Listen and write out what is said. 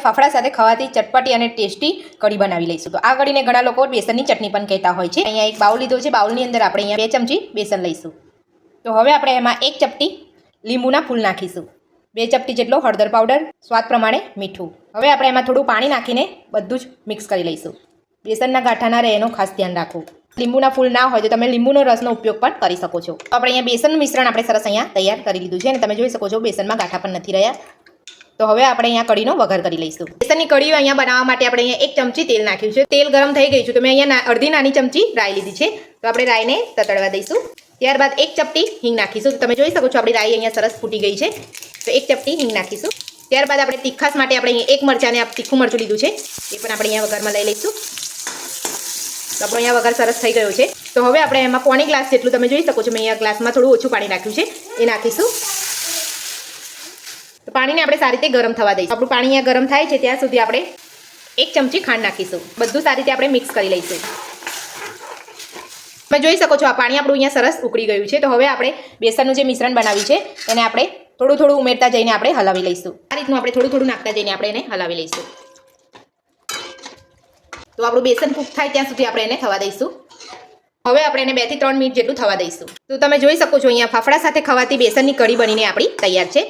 ફાફડા સાથે ખાવાથી ચટપટી અને ટેસ્ટી કઢી બનાવી લઈશું. તો આ કઢીને ઘણા લોકો બેસનની ચટણી પણ કહેતા હોય છે. અહીંયા એક બાઉલ લીધો છે. બાઉલની અંદર આપણે અહીંયા 2 ચમચી બેસન લઈશું. તો હવે આપણે એમાં 1 ચપટી લીંબુના ફૂલ નાખીશું. 2 ચપટી જેટલો હળદર પાવડર, સ્વાદ પ્રમાણે મીઠું. હવે આપણે એમાં થોડું પાણી નાખીને બધું જ મિક્સ કરી લઈશું. બેસનના ગાંઠા ના રહે એનું ખાસ ધ્યાન રાખવું. લીંબુના ફૂલ ના હોય તો તમે લીંબુનો રસનો ઉપયોગ પણ કરી શકો છો. તો આપણે અહીંયા બેસનનું મિશ્રણ આપણે સરસ અહીંયા તૈયાર કરી લીધું છે અને તમે જોઈ શકો છો બેસનમાં ગાંઠા પણ નથી રહ્યા. તો હવે આપણે અહીંયા કઢીનો વઘાર કરી લઈશું. બેસનની કઢી અહીંયા બનાવવા માટે આપણે અહીંયા 1 ચમચી તેલ નાખ્યું છે. તેલ ગરમ થઈ ગયું છે તો મેં અહીંયા અડધી નાની ચમચી રાઈ લીધી છે. તો આપણે રાઈને તતડવા દઈશું. ત્યારબાદ 1 ચપટી હિંગ નાખીશું. તો તમે જોઈ શકો છો આપણી રાઈ અહીંયા સરસ ફૂટી ગઈ છે. તો 1 ચપટી હિંગ નાખીશું. ત્યારબાદ આપણે તીખાસ માટે આપણે અહીંયા 1 મરચાંને તીખું મરચું લીધું છે એ પણ આપણે અહીંયા વઘારમાં લઈ લઈશું. તો આપણો અહીંયા વઘાર સરસ થઈ ગયો છે. તો હવે આપણે એમાં પોણી ગ્લાસ જેટલું તમે જોઈ શકો છો મેં અહીંયા ગ્લાસમાં થોડું ઓછું પાણી નાખ્યું છે એ નાખીશું. તો પાણીને આપણે સારી રીતે ગરમ થવા દઈશું. આપણું પાણી અહીંયા ગરમ થાય છે ત્યાં સુધી આપણે 1 ચમચી ખાંડ નાખીશું. બધું સારી રીતે આપણે મિક્સ કરી લઈશું. તમે જોઈ શકો છો આ પાણી આપણું અહીંયા સરસ ઉકળી ગયું છે. તો હવે આપણે બેસનનું જે મિશ્રણ બનાવ્યું છે એને આપણે થોડું થોડું ઉમેરતા જઈને આપણે હલાવી લઈશું. આ રીતનું આપણે થોડું થોડું નાખતા જઈને આપણે એને હલાવી લઈશું. તો આપણું બેસન કૂક થાય ત્યાં સુધી આપણે એને થવા દઈશું. હવે આપણે એને 2 થી 3 મિનિટ જેટલું થવા દઈશું. તો તમે જોઈ શકો છો અહીંયા ફાફડા સાથે ખાવાતી બેસનની કઢી બનીને આપણી તૈયાર છે.